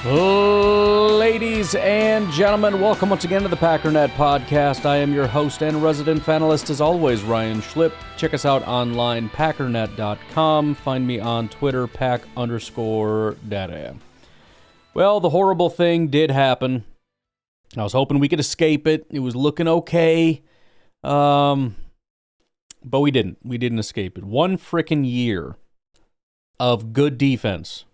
Ladies and gentlemen, welcome once again to the Packernet Podcast. I am your host and resident fanalist, as always, Ryan Schlip. Check us out online, packernet.com. Find me on Twitter, pack_data. Well, the horrible thing did happen. I was hoping we could escape it. It was looking okay. But we didn't. We didn't escape it. 1 frickin' year of good defense.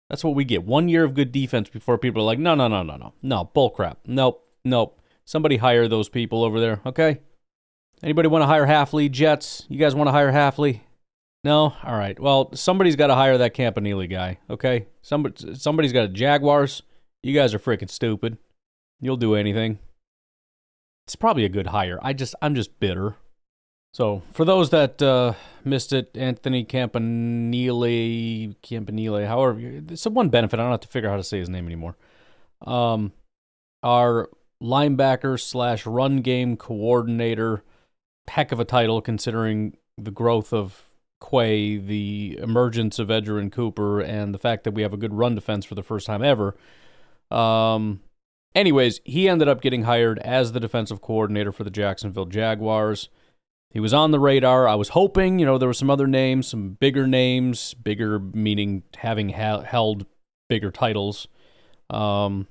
That's what we get. 1 year of good defense before people are like, no, bullcrap. Nope. Somebody hire those people over there, okay? Anybody want to hire Halfley? Jets? You guys want to hire Halfley? No? All right. Well, somebody's got to hire that Campanile guy, okay? Somebody's got a Jaguars. You guys are freaking stupid. You'll do anything. It's probably a good hire. I'm just bitter. So, for those that missed it, Anthony Campanile, however, it's one benefit. I don't have to figure out how to say his name anymore. Our linebacker / run game coordinator, heck of a title considering the growth of Quay, the emergence of Edgerrin Cooper, and the fact that we have a good run defense for the first time ever. Anyways, he ended up getting hired as the defensive coordinator for the Jacksonville Jaguars. He was on the radar. I was hoping, there were some other names, some bigger names, bigger meaning having held bigger titles. Was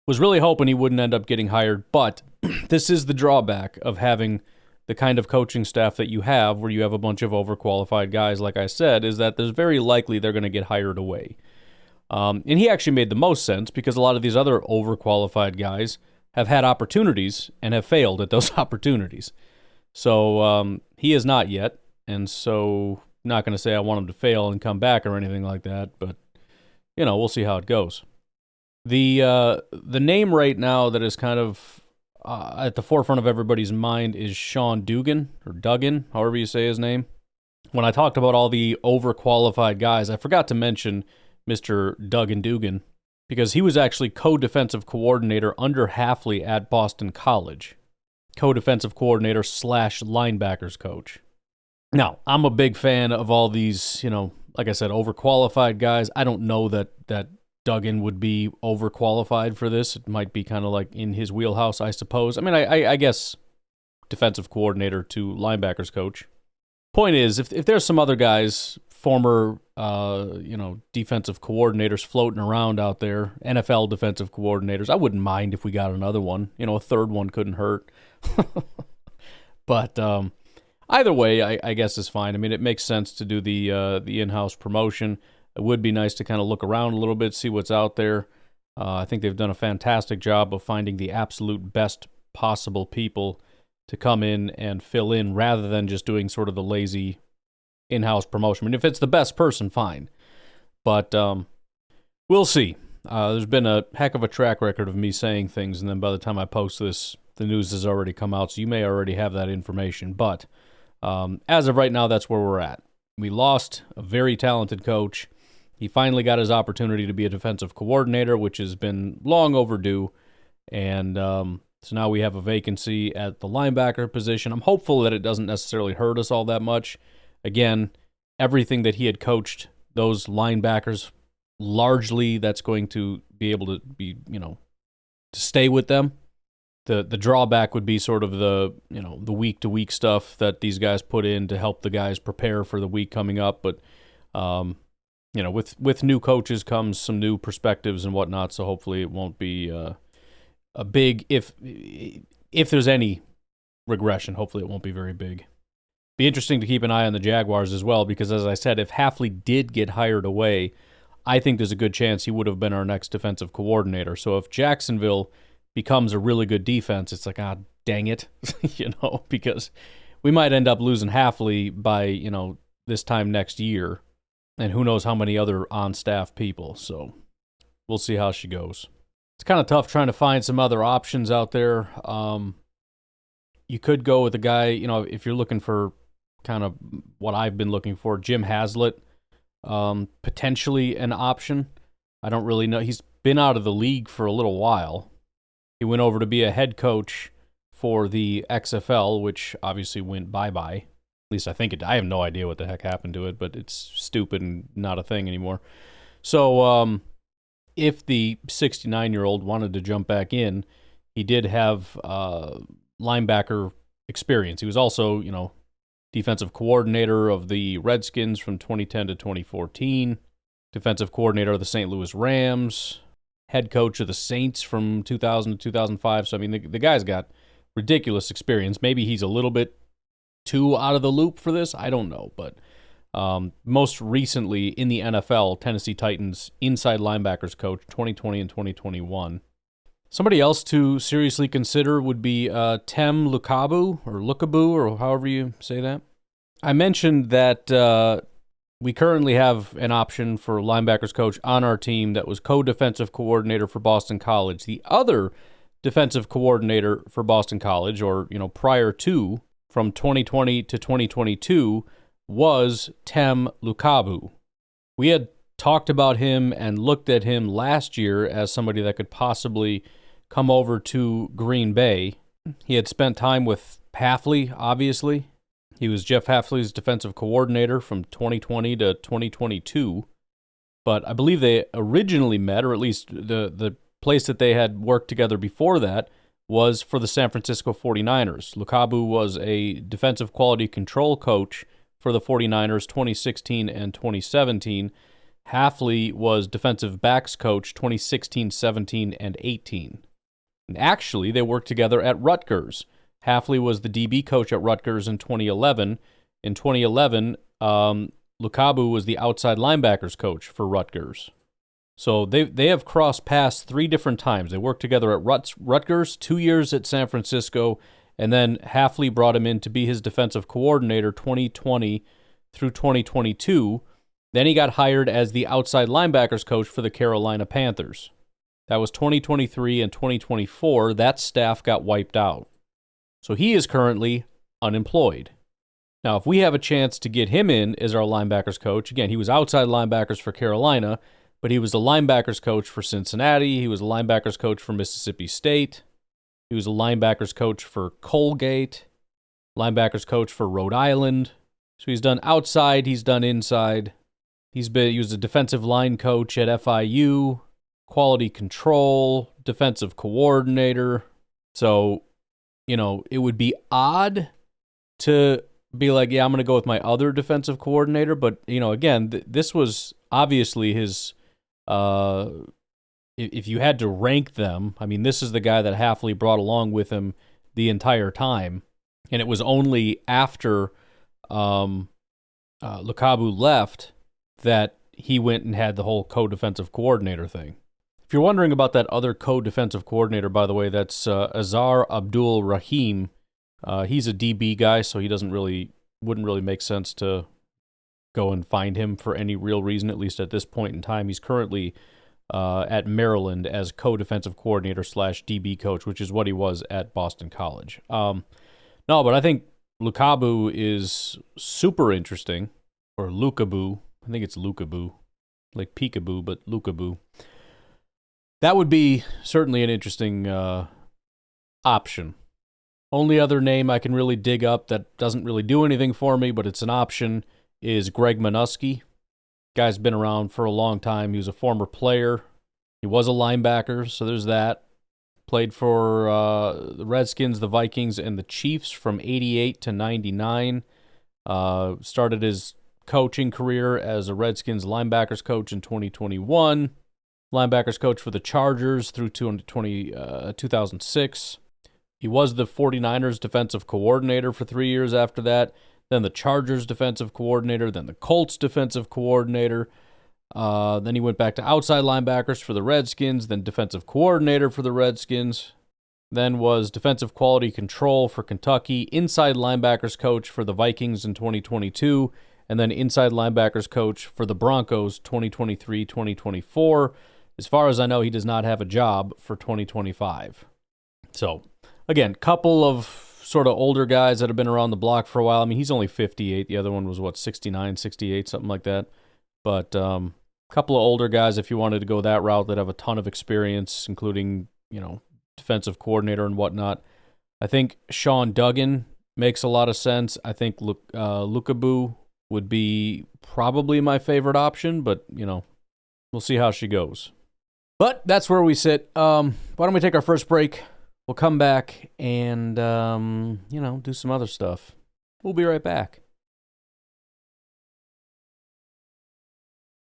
really hoping he wouldn't end up getting hired, but this is the drawback of having the kind of coaching staff that you have, where you have a bunch of overqualified guys, like I said, is that there's very likely they're going to get hired away. And he actually made the most sense, because a lot of these other overqualified guys have had opportunities and have failed at those opportunities. So he has not yet, and so not going to say I want him to fail and come back or anything like that, but, we'll see how it goes. The name right now that is kind of at the forefront of everybody's mind is Sean Dugan, or Duggan, however you say his name. When I talked about all the overqualified guys, I forgot to mention Mr. Duggan Dugan, because he was actually co-defensive coordinator under Halfley at Boston College. Co-defensive coordinator / linebackers coach. Now, I'm a big fan of all these, like I said, overqualified guys. I don't know that Duggan would be overqualified for this. It might be kind of like in his wheelhouse, I suppose. I mean, I guess defensive coordinator to linebackers coach. Point is, if there's some other guys, former, defensive coordinators floating around out there, NFL defensive coordinators, I wouldn't mind if we got another one. A third one couldn't hurt. But either way, I guess is fine. I mean, it makes sense to do the in-house promotion. It would be nice to kind of look around a little bit, see what's out there. I think they've done a fantastic job of finding the absolute best possible people to come in and fill in, rather than just doing sort of the lazy in-house promotion. I mean, if it's the best person, fine. But we'll see. There's been a heck of a track record of me saying things, and then by the time I post this, the news has already come out, so you may already have that information. But as of right now, that's where we're at. We lost a very talented coach. He finally got his opportunity to be a defensive coordinator, which has been long overdue. And so now we have a vacancy at the linebacker position. I'm hopeful that it doesn't necessarily hurt us all that much. Again, everything that he had coached, those linebackers, largely that's going to be able to be, to stay with them. The drawback would be sort of the week-to-week stuff that these guys put in to help the guys prepare for the week coming up. But, with new coaches comes some new perspectives and whatnot, so hopefully it won't be a big, if there's any regression, hopefully it won't be very big. Be interesting to keep an eye on the Jaguars as well, because as I said, if Halfley did get hired away, I think there's a good chance he would have been our next defensive coordinator. So if Jacksonville becomes a really good defense, it's like, dang it, because we might end up losing Halfley by, this time next year, and who knows how many other on-staff people. So we'll see how she goes. It's kind of tough trying to find some other options out there. You could go with a guy, if you're looking for kind of what I've been looking for, Jim Haslett, potentially an option. I don't really know. He's been out of the league for a little while. He went over to be a head coach for the XFL, which obviously went bye-bye. At least I think it. I have no idea what the heck happened to it, but it's stupid and not a thing anymore. So if the 69-year-old wanted to jump back in, he did have linebacker experience. He was also, defensive coordinator of the Redskins from 2010 to 2014, defensive coordinator of the St. Louis Rams, head coach of the Saints from 2000 to 2005. So, I mean, the guy's got ridiculous experience. Maybe he's a little bit too out of the loop for this. I don't know. But most recently in the NFL, Tennessee Titans inside linebackers coach 2020 and 2021. Somebody else to seriously consider would be Tem Lukabu, or however you say that. I mentioned that we currently have an option for linebackers coach on our team that was co-defensive coordinator for Boston College. The other defensive coordinator for Boston College, or prior to, from 2020 to 2022, was Tem Lukabu. We had talked about him and looked at him last year as somebody that could possibly come over to Green Bay. He had spent time with Hafley, obviously. He was Jeff Hafley's defensive coordinator from 2020 to 2022. But I believe they originally met, or at least the place that they had worked together before that, was for the San Francisco 49ers. Lukabu was a defensive quality control coach for the 49ers 2016 and 2017. Hafley was defensive backs coach 2016, 17, and 18. And actually, they worked together at Rutgers. Hafley was the DB coach at Rutgers in 2011. In 2011, Lukabu was the outside linebackers coach for Rutgers. So they have crossed paths 3 different times. They worked together at Rutgers, 2 years at San Francisco, and then Hafley brought him in to be his defensive coordinator 2020 through 2022. Then he got hired as the outside linebackers coach for the Carolina Panthers. That was 2023 and 2024. That staff got wiped out. So he is currently unemployed. Now, if we have a chance to get him in as our linebackers coach, again, he was outside linebackers for Carolina, but he was the linebackers coach for Cincinnati. He was a linebackers coach for Mississippi State. He was a linebackers coach for Colgate, linebackers coach for Rhode Island. So he's done outside, he's done inside. He was a defensive line coach at FIU, quality control, defensive coordinator. So, it would be odd to be like, yeah, I'm going to go with my other defensive coordinator. But, again, this was obviously his, if you had to rank them, I mean, this is the guy that Hafley brought along with him the entire time. And it was only after Lukabu left that he went and had the whole co-defensive coordinator thing. If you're wondering about that other co-defensive coordinator, by the way, that's Azar Abdul Rahim. He's a DB guy, so he wouldn't really make sense to go and find him for any real reason, at least at this point in time. He's currently at Maryland as co-defensive coordinator / DB coach, which is what he was at Boston College. No, but I think Lukabu is super interesting, or Lukabu. I think it's Lukabu, like peekaboo, but Lukabu. That would be certainly an interesting option. Only other name I can really dig up that doesn't really do anything for me, but it's an option, is Greg Minuski. Guy's been around for a long time. He was a former player. He was a linebacker, so there's that. Played for the Redskins, the Vikings, and the Chiefs from 88 to 99. Started his coaching career as a Redskins linebackers coach in 2021. Linebackers coach for the Chargers through 2006. He was the 49ers defensive coordinator for 3 years after that, then the Chargers defensive coordinator, then the Colts defensive coordinator. Then he went back to outside linebackers for the Redskins, then defensive coordinator for the Redskins, then was defensive quality control for Kentucky, inside linebackers coach for the Vikings in 2022, and then inside linebackers coach for the Broncos 2023-2024. As far as I know, he does not have a job for 2025. So, again, couple of sort of older guys that have been around the block for a while. I mean, he's only 58. The other one was, 69, 68, something like that. But couple of older guys, if you wanted to go that route, that have a ton of experience, including, defensive coordinator and whatnot. I think Sean Duggan makes a lot of sense. I think Lukabu would be probably my favorite option, but, we'll see how she goes. But that's where we sit. Why don't we take our first break? We'll come back and, do some other stuff. We'll be right back.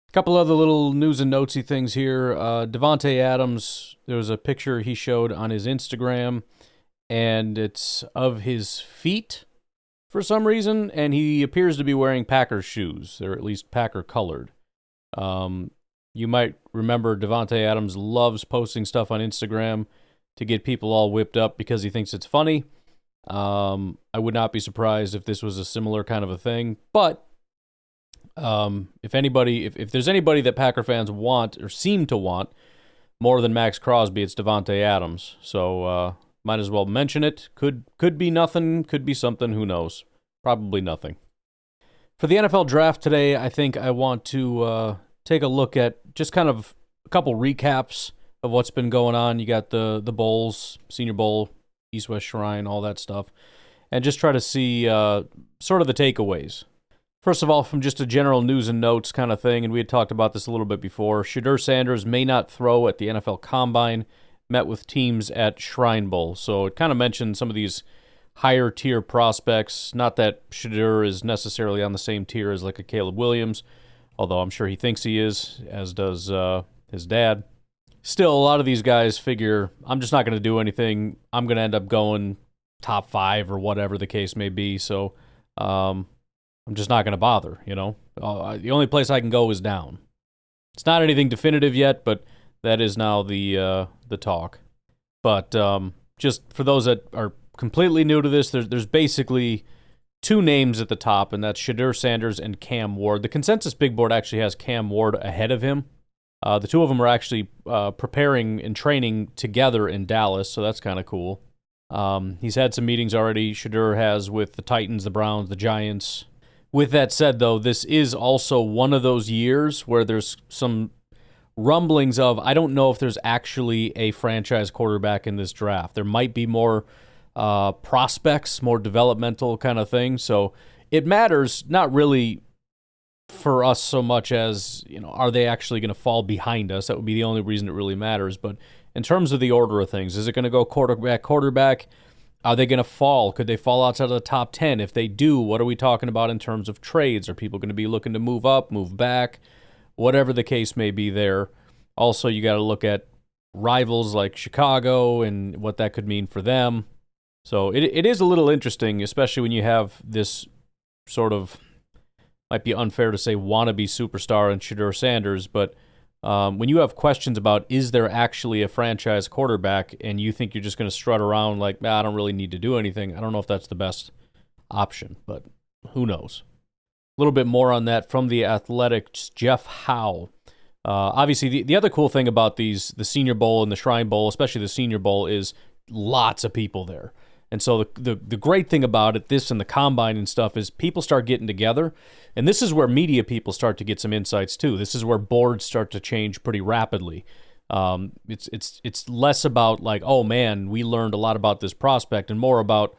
A couple other little news and notesy things here. Davante Adams, there was a picture he showed on his Instagram, and it's of his feet for some reason, and he appears to be wearing Packers shoes. They're at least Packer colored. You might remember Davante Adams loves posting stuff on Instagram to get people all whipped up because he thinks it's funny. I would not be surprised if this was a similar kind of a thing, but if there's anybody that Packer fans want or seem to want more than Max Crosby, it's Davante Adams. So might as well mention it. Could be nothing, could be something, who knows? Probably nothing. For the NFL draft today, I think I want to take a look at just kind of a couple recaps of what's been going on. You got the bowls, Senior Bowl, East-West Shrine, all that stuff, and just try to see sort of the takeaways. First of all, from just a general news and notes kind of thing, and we had talked about this a little bit before, Shedeur Sanders may not throw at the NFL Combine, met with teams at Shrine Bowl. So it kind of mentioned some of these higher tier prospects. Not that Shedeur is necessarily on the same tier as like a Caleb Williams, although I'm sure he thinks he is, as does his dad. Still, a lot of these guys figure, I'm just not going to do anything. I'm going to end up going top 5 or whatever the case may be. So I'm just not going to bother, The only place I can go is down. It's not anything definitive yet, but that is now the talk. But just for those that are completely new to this, there's basically 2 names at the top, and that's Shedeur Sanders and Cam Ward. The consensus big board actually has Cam Ward ahead of him. The 2 of them are actually preparing and training together in Dallas, so that's kind of cool. He's had some meetings already. Shedeur has with the Titans, the Browns, the Giants. With that said, though, this is also one of those years where there's some rumblings of, I don't know if there's actually a franchise quarterback in this draft. There might be more prospects, more developmental kind of thing. So it matters not really for us so much as, are they actually going to fall behind us? That would be the only reason it really matters. But in terms of the order of things, is it going to go quarterback? Are they going to fall? Could they fall outside of the top 10? If they do, what are we talking about in terms of trades? Are people going to be looking to move up, move back? Whatever the case may be there. Also, you got to look at rivals like Chicago and what that could mean for them. So it is a little interesting, especially when you have this sort of, might be unfair to say wannabe superstar in Shedeur Sanders, but when you have questions about is there actually a franchise quarterback and you think you're just going to strut around like, I don't really need to do anything, I don't know if that's the best option, but who knows. A little bit more on that from the Athletic's Jeff Howe. Obviously, the other cool thing about the Senior Bowl and the Shrine Bowl, especially the Senior Bowl, is lots of people there. And so the great thing about it, this and the Combine and stuff, is people start getting together. And this is where media people start to get some insights too. This is where boards start to change pretty rapidly. It's less about like, oh man, we learned a lot about this prospect, and more about,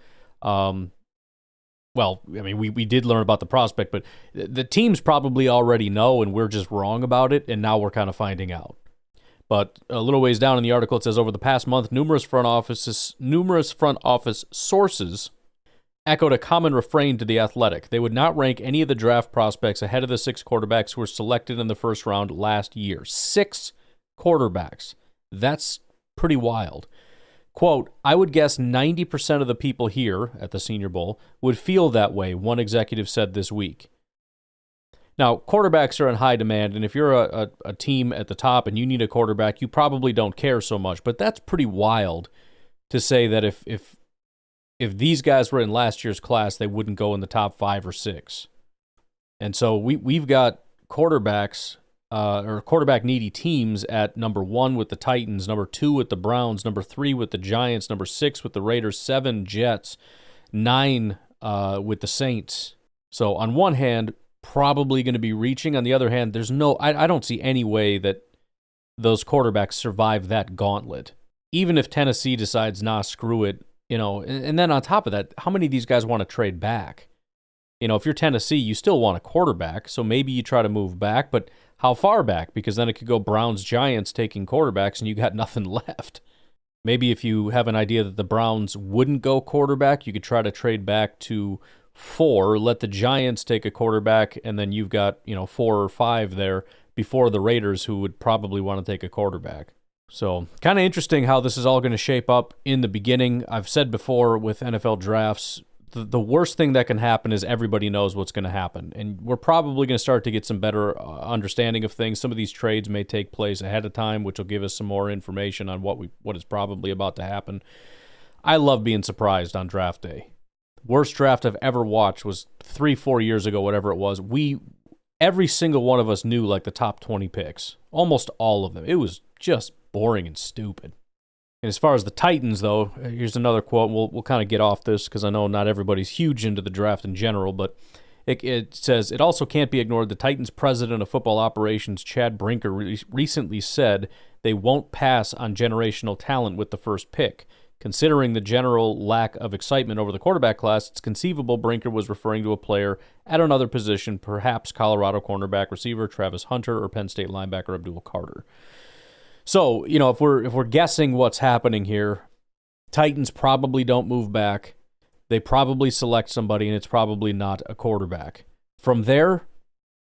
we did learn about the prospect, but the teams probably already know, and we're just wrong about it, and now we're kind of finding out. But a little ways down in the article, it says, over the past month, numerous front office sources echoed a common refrain to The Athletic. They would not rank any of the draft prospects ahead of the 6 quarterbacks who were selected in the first round last year. 6 quarterbacks. That's pretty wild. Quote, I would guess 90% of the people here at the Senior Bowl would feel that way, one executive said this week. Now, quarterbacks are in high demand, and if you're a team at the top and you need a quarterback, you probably don't care so much. But that's pretty wild to say that if these guys were in last year's class, they wouldn't go in the top 5 or 6. And so we've got quarterbacks or quarterback-needy teams at number 1 with the Titans, number 2 with the Browns, number 3 with the Giants, number 6 with the Raiders, 7 Jets, 9 with the Saints. So on one hand, probably going to be reaching. On the other hand, I don't see any way that those quarterbacks survive that gauntlet. Even if Tennessee decides, nah, screw it, and then on top of that, how many of these guys want to trade back? If you're Tennessee, you still want a quarterback, so maybe you try to move back, but how far back, because then it could go Browns, Giants taking quarterbacks, and you got nothing left. Maybe if you have an idea that the Browns wouldn't go quarterback, you could try to trade back to 4, let the Giants take a quarterback, and then you've got, 4 or 5 there before the Raiders, who would probably want to take a quarterback. So kind of interesting how this is all going to shape up in the beginning. I've said before with NFL drafts, the worst thing that can happen is everybody knows what's going to happen. And we're probably going to start to get some better understanding of things. Some of these trades may take place ahead of time, which will give us some more information on what is probably about to happen. I love being surprised on draft day. Worst draft I've ever watched was 3-4 years ago, whatever it was. Every single one of us knew like the top 20 picks. Almost all of them. It was just boring and stupid. And as far as the Titans, though, here's another quote. We'll kind of get off this because I know not everybody's huge into the draft in general, but it says, it also can't be ignored. The Titans president of football operations, Chad Brinker, recently said they won't pass on generational talent with the first pick. Considering the general lack of excitement over the quarterback class, it's conceivable Brinker was referring to a player at another position, perhaps Colorado cornerback receiver Travis Hunter or Penn State linebacker Abdul Carter. So, if we're guessing what's happening here, Titans probably don't move back. They probably select somebody, and it's probably not a quarterback. From there,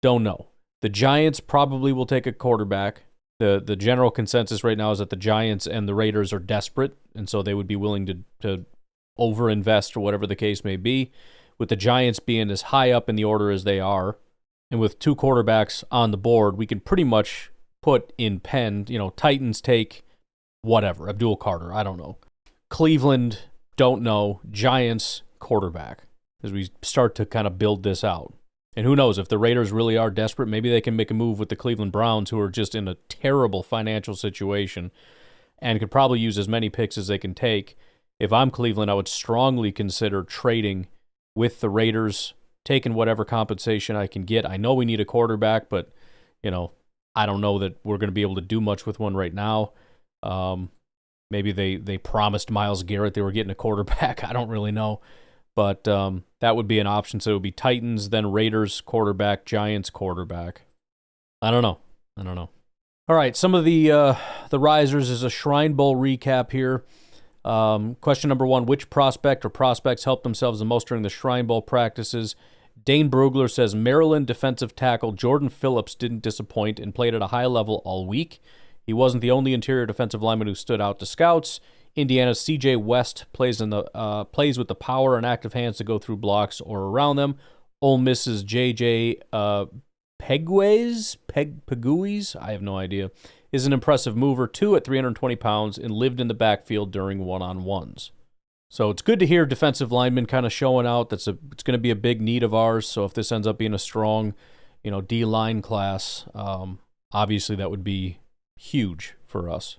don't know. The Giants probably will take a quarterback. The general consensus right now is that the Giants and the Raiders are desperate, and so they would be willing to overinvest or whatever the case may be. With the Giants being as high up in the order as they are, and with 2 quarterbacks on the board, we can pretty much put in pen, Titans take whatever, Abdul Carter, I don't know. Cleveland, don't know. Giants, quarterback, as we start to kind of build this out. And who knows, if the Raiders really are desperate, maybe they can make a move with the Cleveland Browns, who are just in a terrible financial situation and could probably use as many picks as they can take. If I'm Cleveland, I would strongly consider trading with the Raiders, taking whatever compensation I can get. I know we need a quarterback, but, I don't know that we're going to be able to do much with one right now. Maybe they promised Myles Garrett they were getting a quarterback. I don't really know. But that would be an option. So it would be Titans, then Raiders quarterback, Giants quarterback. I don't know. All right, some of the risers is a Shrine Bowl recap here. Question number 1, which prospect or prospects helped themselves the most during the Shrine Bowl practices? Dane Brugler says Maryland defensive tackle Jordan Phillips didn't disappoint and played at a high level all week. He wasn't the only interior defensive lineman who stood out to scouts. Indiana's C.J. West plays with the power and active hands to go through blocks or around them. Ole Miss's J.J. Pegues, I have no idea, is an impressive mover, too, at 320 pounds, and lived in the backfield during one-on-ones. So it's good to hear defensive linemen kind of showing out. It's going to be a big need of ours. So if this ends up being a strong, D-line class, obviously that would be huge for us.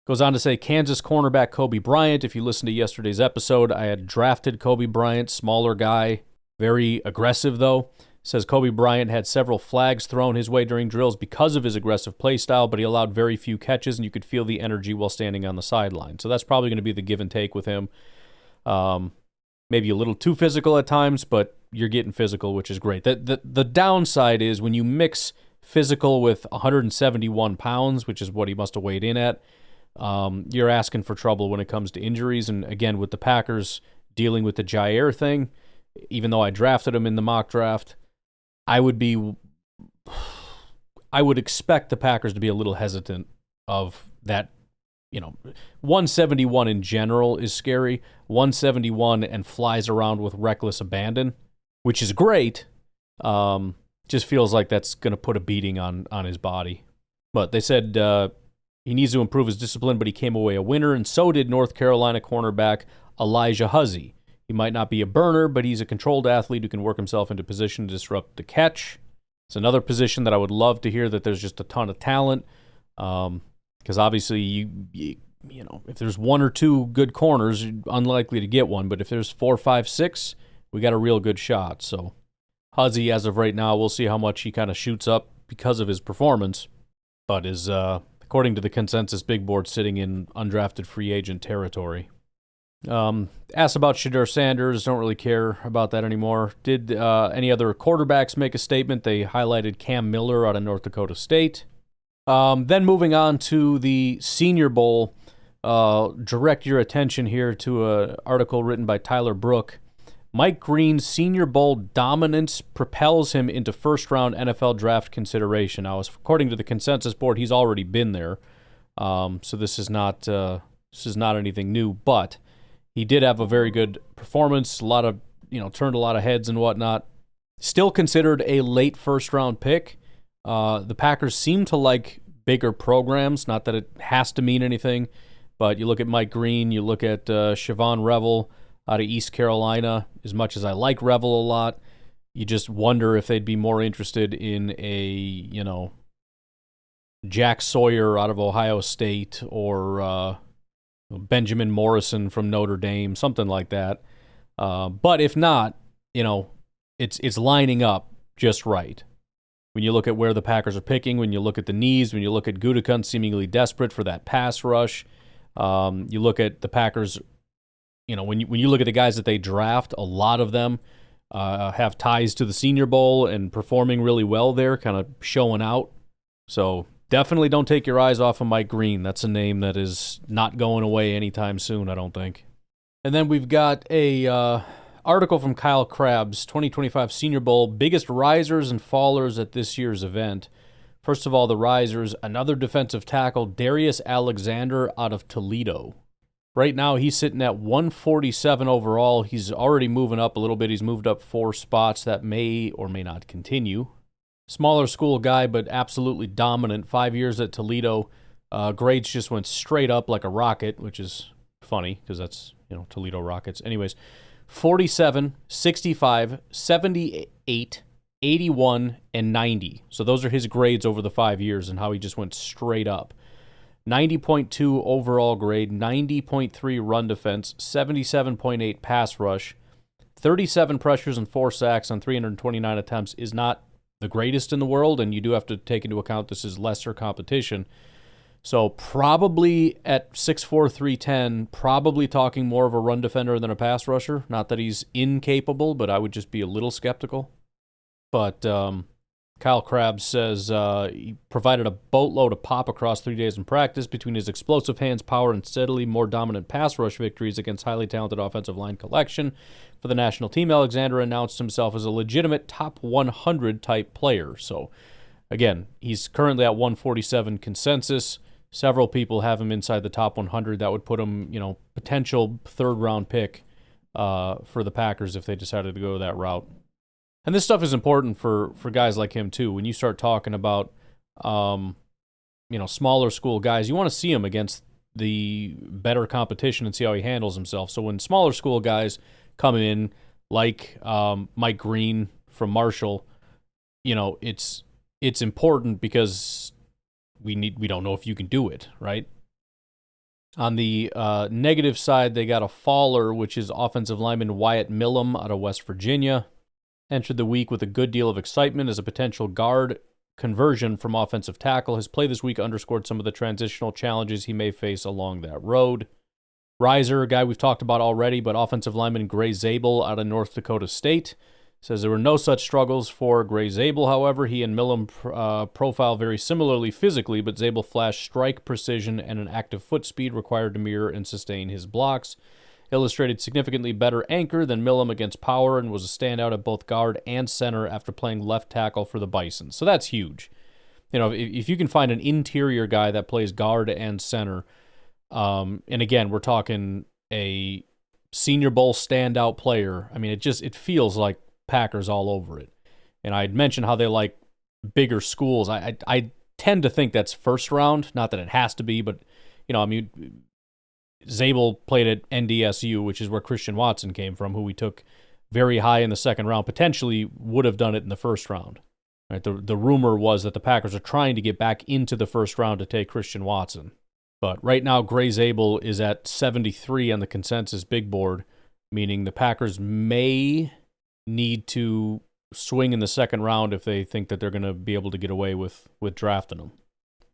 Goes on to say Kansas cornerback Kobe Bryant. If you listened to yesterday's episode, I had drafted Kobe Bryant, smaller guy, very aggressive though. Says Kobe Bryant had several flags thrown his way during drills because of his aggressive play style, but he allowed very few catches, and you could feel the energy while standing on the sideline. So that's probably going to be the give and take with him. Maybe a little too physical at times, but you're getting physical, which is great. The downside is when you mix physical with 171 pounds, which is what he must have weighed in at, you're asking for trouble when it comes to injuries. And again, with the Packers dealing with the Jair thing, even though I drafted him in the mock draft, I would expect the Packers to be a little hesitant of that. 171 in general is scary. 171 and flies around with reckless abandon, which is great. Just feels like that's going to put a beating on his body. But they said he needs to improve his discipline, but he came away a winner, and so did North Carolina cornerback Elijah Huzzie. He might not be a burner, but he's a controlled athlete who can work himself into position to disrupt the catch. It's another position that I would love to hear that there's just a ton of talent. Because obviously, you if there's 1 or 2 good corners, you're unlikely to get one. But if there's 4, 5, 6, we got a real good shot. So Huzzie, as of right now, we'll see how much he kind of shoots up because of his performance. But is, according to the consensus big board, sitting in undrafted free agent territory. Asked about Shedeur Sanders. Don't really care about that anymore. Did any other quarterbacks make a statement? They highlighted Cam Miller out of North Dakota State. Then moving on to the Senior Bowl, direct your attention here to an article written by Tyler Brook. Mike Green's Senior Bowl dominance propels him into first-round NFL draft consideration. Now, according to the consensus board, he's already been there, so this is not anything new. But he did have a very good performance. A lot of turned a lot of heads and whatnot. Still considered a late first-round pick. The Packers seem to like bigger programs. Not that it has to mean anything, but you look at Mike Green, you look at Siobhan Revel out of East Carolina. As much as I like Revel a lot, you just wonder if they'd be more interested in a, Jack Sawyer out of Ohio State or Benjamin Morrison from Notre Dame, something like that. But if not, it's lining up just right. When you look at where the Packers are picking, when you look at the knees, when you look at Gutekunst seemingly desperate for that pass rush, you look at the Packers. When you look at the guys that they draft, a lot of them have ties to the Senior Bowl and performing really well there, kind of showing out. So definitely don't take your eyes off of Mike Green. That's a name that is not going away anytime soon, I don't think. And then we've got a article from Kyle Krabs, 2025 Senior Bowl, biggest risers and fallers at this year's event. First of all, the risers, another defensive tackle, Darius Alexander out of Toledo. Right now, he's sitting at 147 overall. He's already moving up a little bit. He's moved up 4 spots. That may or may not continue. Smaller school guy, but absolutely dominant. 5 years at Toledo. Grades just went straight up like a rocket, which is funny because that's, Toledo Rockets. Anyways, 47, 65, 78, 81, and 90. So those are his grades over the 5 years and how he just went straight up. 90.2 overall grade, 90.3 run defense, 77.8 pass rush, 37 pressures and 4 sacks on 329 attempts is not the greatest in the world, and you do have to take into account this is lesser competition. So probably at 6'4", 310, probably talking more of a run defender than a pass rusher. Not that he's incapable, but I would just be a little skeptical. But Kyle Krabs says he provided a boatload of pop across 3 days in practice between his explosive hands, power, and steadily more dominant pass rush victories against highly talented offensive line collection. For the national team, Alexander announced himself as a legitimate top 100 type player. So, again, he's currently at 147 consensus. Several people have him inside the top 100. That would put him, potential third-round pick for the Packers if they decided to go that route. And this stuff is important for guys like him, too. When you start talking about, smaller school guys, you want to see him against the better competition and see how he handles himself. So when smaller school guys come in, like Mike Green from Marshall, it's important because we don't know if you can do it, right? On the negative side, they got a faller, which is offensive lineman Wyatt Millum out of West Virginia. Entered the week with a good deal of excitement as a potential guard conversion from offensive tackle. His play this week underscored some of the transitional challenges he may face along that road. Riser, a guy we've talked about already, but offensive lineman Gray Zabel out of North Dakota State. Says there were no such struggles for Gray Zabel, however. He and Millum profile very similarly physically, but Zabel flashed strike precision and an active foot speed required to mirror and sustain his blocks. Illustrated significantly better anchor than Millum against power and was a standout at both guard and center after playing left tackle for the Bison. So that's huge. If you can find an interior guy that plays guard and center, and again, we're talking a Senior Bowl standout player. I mean, it feels like Packers all over it. And I'd mentioned how they like bigger schools. I tend to think that's first round. Not that it has to be, but Zabel played at NDSU, which is where Christian Watson came from, who we took very high in the second round, potentially would have done it in the first round. Right? The rumor was that the Packers are trying to get back into the first round to take Christian Watson. But right now, Gray Zabel is at 73 on the consensus big board, meaning the Packers may need to swing in the second round if they think that they're going to be able to get away with drafting him.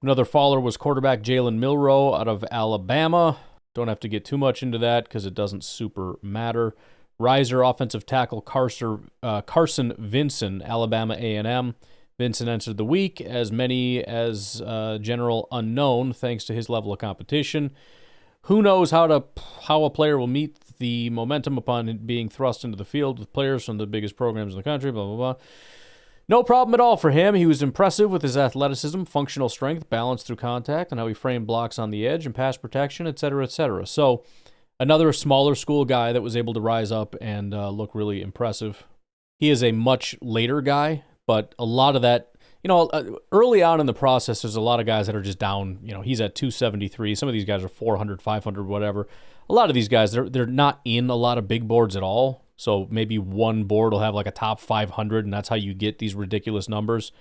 Another faller was quarterback Jalen Milroe out of Alabama. Don't have to get too much into that because it doesn't super matter. Riser offensive tackle Carson Vinson, Alabama A&M. Vinson entered the week as many as general unknown thanks to his level of competition. Who knows how a player will meet the momentum upon being thrust into the field with players from the biggest programs in the country, blah, blah, blah. No problem at all for him. He was impressive with his athleticism, functional strength, balance through contact, and how he framed blocks on the edge and pass protection, etc., etc. So another smaller school guy that was able to rise up and look really impressive. He is a much later guy, but a lot of that, early on in the process, there's a lot of guys that are just down. He's at 273. Some of these guys are 400, 500, whatever. A lot of these guys, they're not in a lot of big boards at all. So maybe one board will have like a top 500, and that's how you get these ridiculous numbers.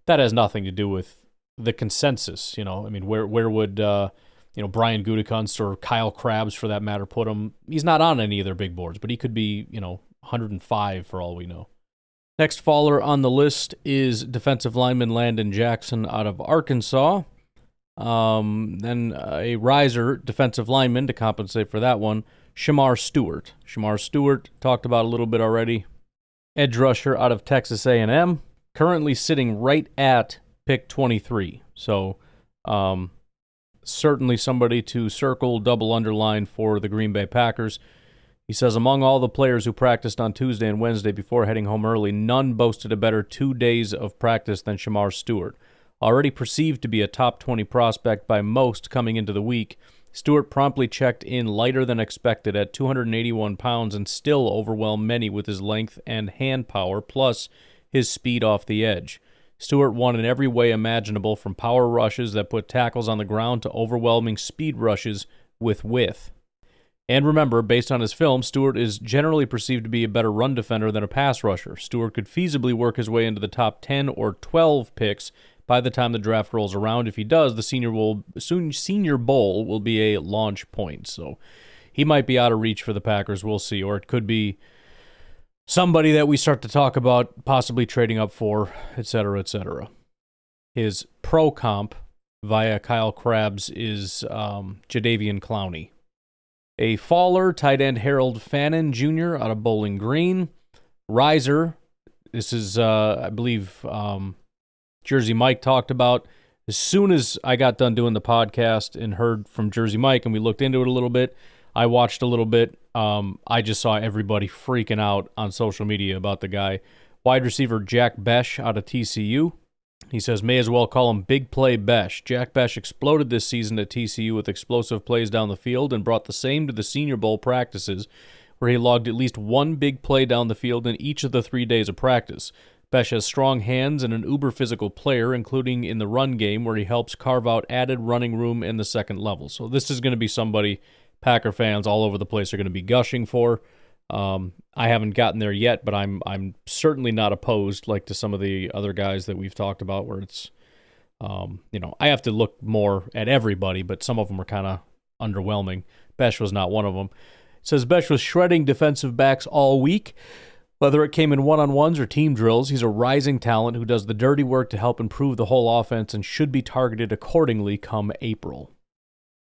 That has nothing to do with the consensus. Where would Brian Gutekunst or Kyle Krabs, for that matter, put him? He's not on any of their big boards, but he could be 105 for all we know. Next faller on the list is defensive lineman Landon Jackson out of Arkansas. Then a riser defensive lineman to compensate for that one, Shamar Stewart. Shamar Stewart, talked about a little bit already. Edge rusher out of Texas A&M, currently sitting right at pick 23. So certainly somebody to circle, double underline for the Green Bay Packers. He says, among all the players who practiced on Tuesday and Wednesday before heading home early, none boasted a better 2 days of practice than Shamar Stewart. Already perceived to be a top 20 prospect by most coming into the week, Stewart promptly checked in lighter than expected at 281 pounds and still overwhelmed many with his length and hand power, plus his speed off the edge. Stewart won in every way imaginable, from power rushes that put tackles on the ground to overwhelming speed rushes with width. And remember, based on his film, Stewart is generally perceived to be a better run defender than a pass rusher. Stewart could feasibly work his way into the top 10 or 12 picks by the time the draft rolls around. If he does, the Senior Bowl will be a launch point. So he might be out of reach for the Packers. We'll see. Or it could be somebody that we start to talk about possibly trading up for, etc., etc. His pro comp via Kyle Krabs is Jadeveon Clowney. A faller, tight end Harold Fannin Jr. out of Bowling Green. Riser, this is, I believe, Jersey Mike talked about. As soon as I got done doing the podcast and heard from Jersey Mike and we looked into it a little bit, I watched a little bit. I just saw everybody freaking out on social media about the guy. Wide receiver Jack Besh out of TCU. He says, may as well call him Big Play Besh. Jack Besh exploded this season at TCU with explosive plays down the field and brought the same to the Senior Bowl practices, where he logged at least one big play down the field in each of the 3 days of practice. Besh has strong hands and an uber-physical player, including in the run game, where he helps carve out added running room in the second level. So this is going to be somebody Packer fans all over the place are going to be gushing for. I haven't gotten there yet, but I'm certainly not opposed, like to some of the other guys that we've talked about, where it's, I have to look more at everybody, but some of them are kind of underwhelming. Besh was not one of them. It says Besh was shredding defensive backs all week. Whether it came in one-on-ones or team drills, he's a rising talent who does the dirty work to help improve the whole offense and should be targeted accordingly come April.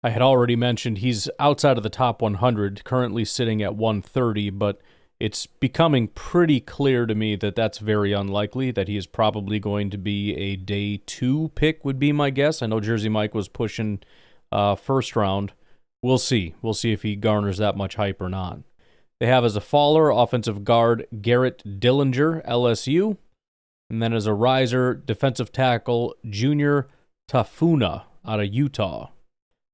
I had already mentioned he's outside of the top 100, currently sitting at 130, but it's becoming pretty clear to me that that's very unlikely, that he is probably going to be a day 2 pick would be my guess. I know Jersey Mike was pushing first round. We'll see. We'll see if he garners that much hype or not. They have as a faller offensive guard Garrett Dillinger, LSU. And then as a riser, defensive tackle Junior Tafuna out of Utah.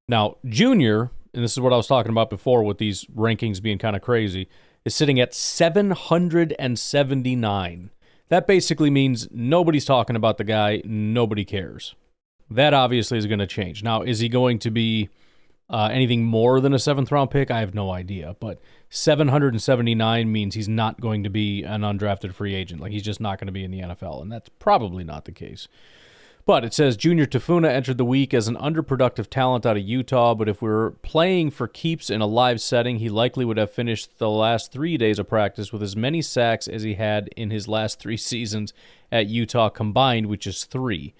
Now, Junior, and this is what I was talking about before with these rankings being kind of crazy, is sitting at 779. That basically means nobody's talking about the guy, nobody cares. That obviously is going to change. Now, is he going to be anything more than a 7th-round pick? I have no idea, but 779 means he's not going to be an undrafted free agent. Like, he's just not going to be in the NFL, and that's probably not the case. But it says Junior Tafuna entered the week as an underproductive talent out of Utah, but if we were playing for keeps in a live setting, he likely would have finished the last 3 days of practice with as many sacks as he had in his last 3 seasons at Utah combined, which is 3.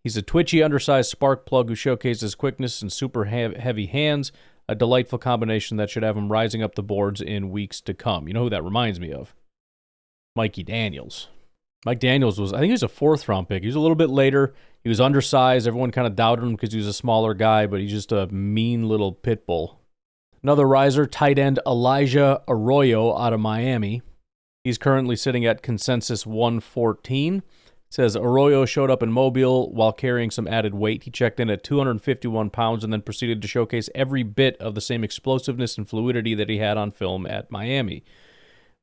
He's a twitchy, undersized spark plug who showcases quickness and super heavy hands, a delightful combination that should have him rising up the boards in weeks to come. You know who that reminds me of? Mikey Daniels. Mike Daniels I think he was a 4th-round pick. He was a little bit later. He was undersized. Everyone kind of doubted him because he was a smaller guy, but he's just a mean little pit bull. Another riser, tight end Elijah Arroyo out of Miami. He's currently sitting at consensus 114. It says Arroyo showed up in Mobile while carrying some added weight. He checked in at 251 pounds and then proceeded to showcase every bit of the same explosiveness and fluidity that he had on film at Miami.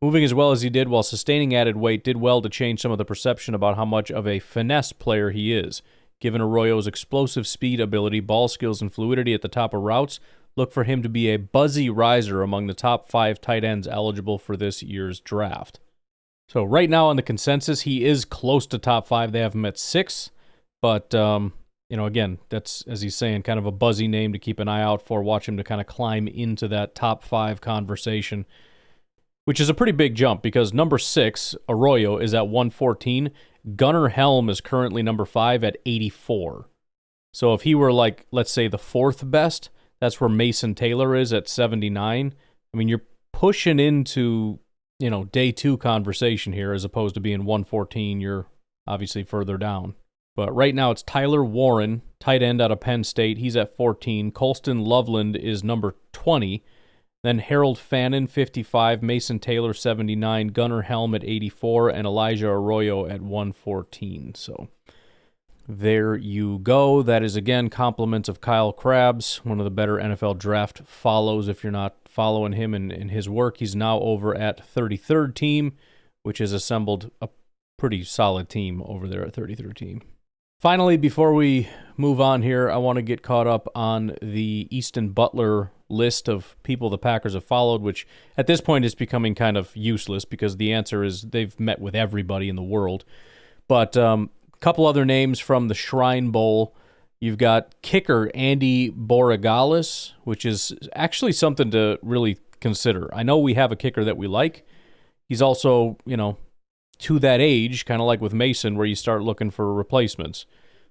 Moving as well as he did while sustaining added weight did well to change some of the perception about how much of a finesse player he is. Given Arroyo's explosive speed ability, ball skills, and fluidity at the top of routes, look for him to be a buzzy riser among the top 5 tight ends eligible for this year's draft. So right now on the consensus, he is close to top 5. They have him at 6, but again, that's, as he's saying, kind of a buzzy name to keep an eye out for. Watch him to kind of climb into that top 5 conversation, which is a pretty big jump because number 6, Arroyo, is at 114. Gunnar Helm is currently number 5 at 84. So if he were like, let's say, the 4th best, that's where Mason Taylor is at 79. I mean, you're pushing into, day 2 conversation here as opposed to being 114. You're obviously further down. But right now it's Tyler Warren, tight end out of Penn State. He's at 14. Colston Loveland is number 20. Then Harold Fannin, 55, Mason Taylor, 79, Gunnar Helm at 84, and Elijah Arroyo at 114. So there you go. That is, again, compliments of Kyle Krabs, one of the better NFL draft follows. If you're not following him and his work, he's now over at 33rd Team, which has assembled a pretty solid team over there at 33rd Team. Finally, before we move on here, I want to get caught up on the Easton Butler list of people the Packers have followed, which at this point is becoming kind of useless because the answer is they've met with everybody in the world. But a couple other names from the Shrine Bowl. You've got kicker Andy Borregales, which is actually something to really consider. I know we have a kicker that we like. He's also, to that age, kind of like with Mason, where you start looking for replacements.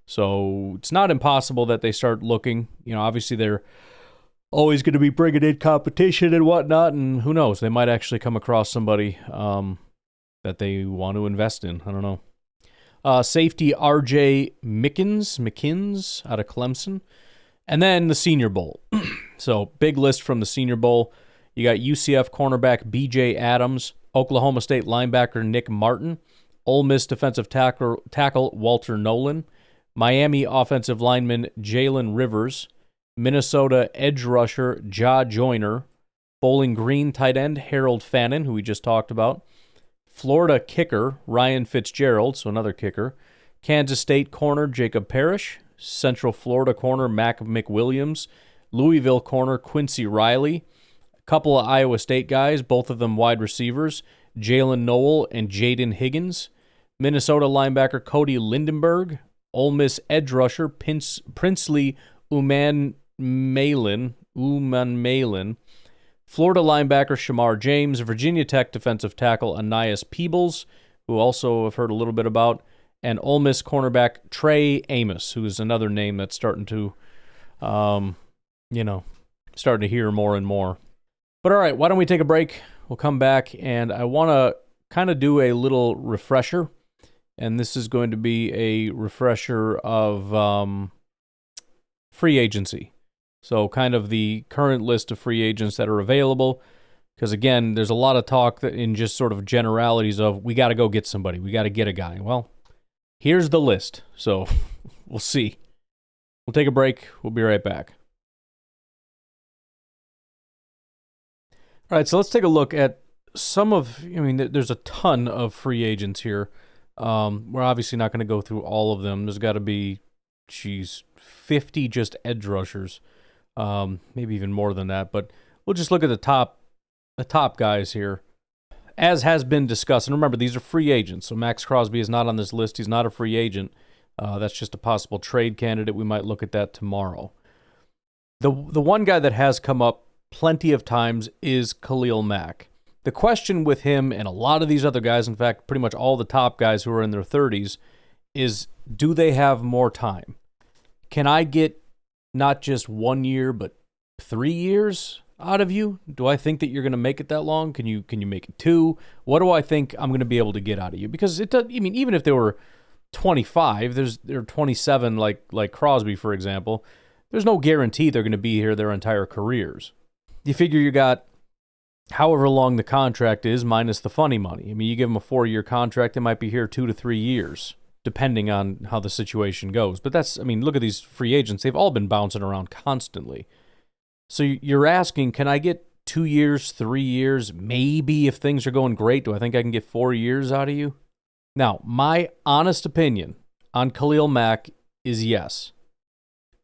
So it's not impossible that they start looking. Obviously they're always going to be bringing in competition and whatnot, and who knows, they might actually come across somebody that they want to invest in. I don't know. Safety R.J. Mickens out of Clemson. And then the Senior Bowl. So big list from the Senior Bowl. You got UCF cornerback B.J. Adams, Oklahoma State linebacker Nick Martin, Ole Miss defensive tackle Walter Nolan, Miami offensive lineman Jalen Rivers, Minnesota edge rusher Ja Joyner, Bowling Green tight end Harold Fannin, who we just talked about, Florida kicker Ryan Fitzgerald, so another kicker, Kansas State corner Jacob Parrish, Central Florida corner Mac McWilliams, Louisville corner Quincy Riley, a couple of Iowa State guys, both of them wide receivers, Jalen Noel and Jaden Higgins, Minnesota linebacker Cody Lindenberg, Ole Miss edge rusher Princely Uman Malin, Florida linebacker Shamar James, Virginia Tech defensive tackle Anias Peebles, who also I've heard a little bit about, and Ole Miss cornerback Trey Amos, who is another name that's starting to, starting to hear more and more. But all right, why don't we take a break? We'll come back, and I want to kind of do a little refresher, and this is going to be a refresher of free agency. So kind of the current list of free agents that are available, because again, there's a lot of talk that in just sort of generalities of we got to go get somebody, we got to get a guy. Well, here's the list, so we'll see. We'll take a break. We'll be right back. All right, so let's take a look at there's a ton of free agents here. We're obviously not going to go through all of them. There's got to be, 50 just edge rushers, maybe even more than that. But we'll just look at the top guys here. As has been discussed, and remember, these are free agents, so Max Crosby is not on this list. He's not a free agent. That's just a possible trade candidate. We might look at that tomorrow. The one guy that has come up plenty of times is Khalil Mack. The question with him and a lot of these other guys, in fact, pretty much all the top guys who are in their 30s, is do they have more time? Can I get not just 1 year, but 3 years out of you? Do I think that you're going to make it that long? Can you make it 2? What do I think I'm going to be able to get out of you? Because it does, I mean, even if they were 25, they're 27 like Crosby, for example, there's no guarantee they're going to be here their entire careers. You figure you got however long the contract is minus the funny money. I mean, you give them a 4-year contract, they might be here 2 to 3 years, depending on how the situation goes. But that's, I mean, look at these free agents. They've all been bouncing around constantly. So you're asking, can I get 2 years, 3 years? Maybe if things are going great, do I think I can get 4 years out of you? Now, my honest opinion on Khalil Mack is yes.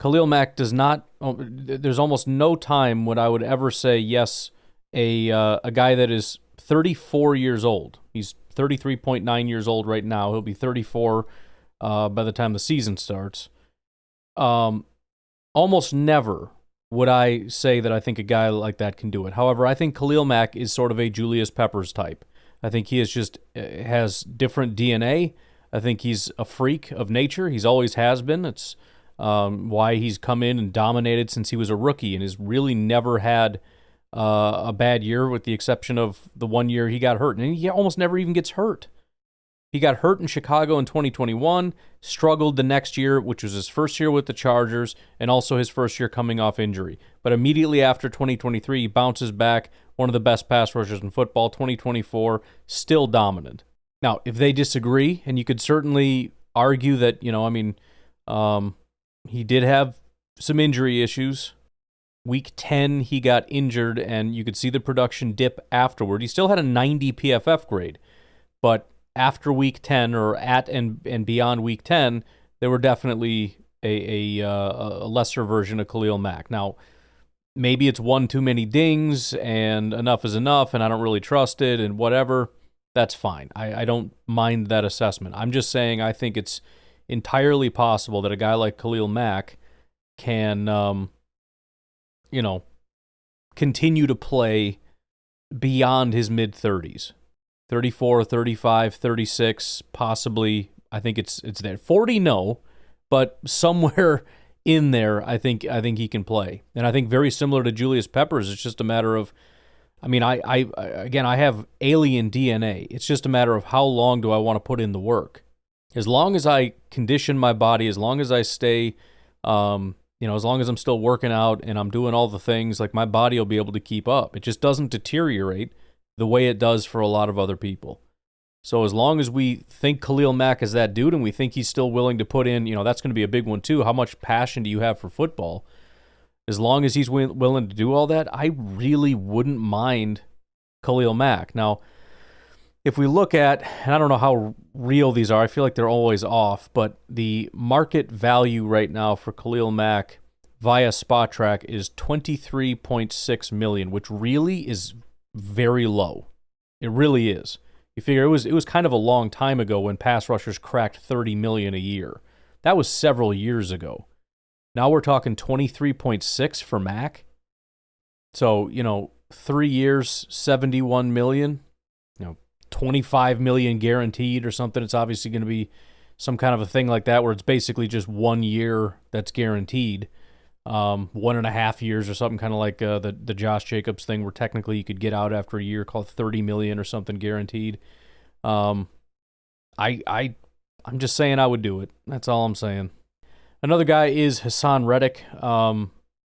Khalil Mack does not, there's almost no time when I would ever say yes, a guy that is 34 years old. He's 33.9 years old right now. He'll be 34 by the time the season starts. Almost never would I say that I think a guy like that can do it. However, I think Khalil Mack is sort of a Julius Peppers type. I think he is just has different DNA. I think he's a freak of nature. He's always has been. It's why he's come in and dominated since he was a rookie and has really never had a bad year with the exception of the 1 year he got hurt. And he almost never even gets hurt. He got hurt in Chicago in 2021, struggled the next year, which was his first year with the Chargers, and also his first year coming off injury. But immediately after 2023, he bounces back, one of the best pass rushers in football. 2024, still dominant. Now, if they disagree, and you could certainly argue that, he did have some injury issues. Week 10, he got injured, and you could see the production dip afterward. He still had a 90 PFF grade, but after week 10 or at and beyond week 10, there were definitely a lesser version of Khalil Mack. Now, maybe it's one too many dings and enough is enough and I don't really trust it and whatever. That's fine. I don't mind that assessment. I'm just saying I think it's entirely possible that a guy like Khalil Mack can, continue to play beyond his mid-30s. 34, 35, 36, possibly. I think it's there. 40, no, but somewhere in there, I think he can play. And I think very similar to Julius Peppers, it's just a matter of, I have alien DNA. It's just a matter of how long do I want to put in the work. As long as I condition my body, as long as I stay, as long as I'm still working out and I'm doing all the things, like my body will be able to keep up. It just doesn't deteriorate the way it does for a lot of other people. So as long as we think Khalil Mack is that dude and we think he's still willing to put in, that's going to be a big one too. How much passion do you have for football? As long as he's willing to do all that, I really wouldn't mind Khalil Mack. Now, if we look at, and I don't know how real these are, I feel like they're always off, but the market value right now for Khalil Mack via Spot Track is $23.6 million, which really is very low. It really is. You figure it was kind of a long time ago when pass rushers cracked 30 million a year. That was several years ago. Now we're talking 23.6 for Mack. So, 3 years, 71 million, 25 million guaranteed or something. It's obviously going to be some kind of a thing like that where it's basically just 1 year that's guaranteed. 1.5 years or something, kind of like the Josh Jacobs thing where technically you could get out after a year, called 30 million or something guaranteed. I'm just saying I would do it. That's all I'm saying. Another guy is Hassan Reddick.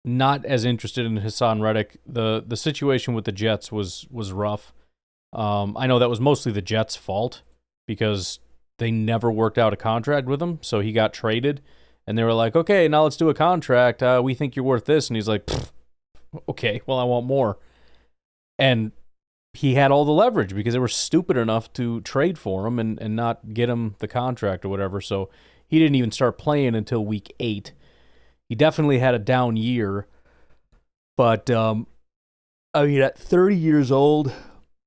Not as interested in Hassan Reddick. The situation with the Jets was rough. I know that was mostly the Jets' fault because they never worked out a contract with him, so he got traded. And they were like, okay, now let's do a contract. We think you're worth this. And he's like, okay, well, I want more. And he had all the leverage because they were stupid enough to trade for him and not get him the contract or whatever. So he didn't even start playing until week 8. He definitely had a down year. But, at 30 years old,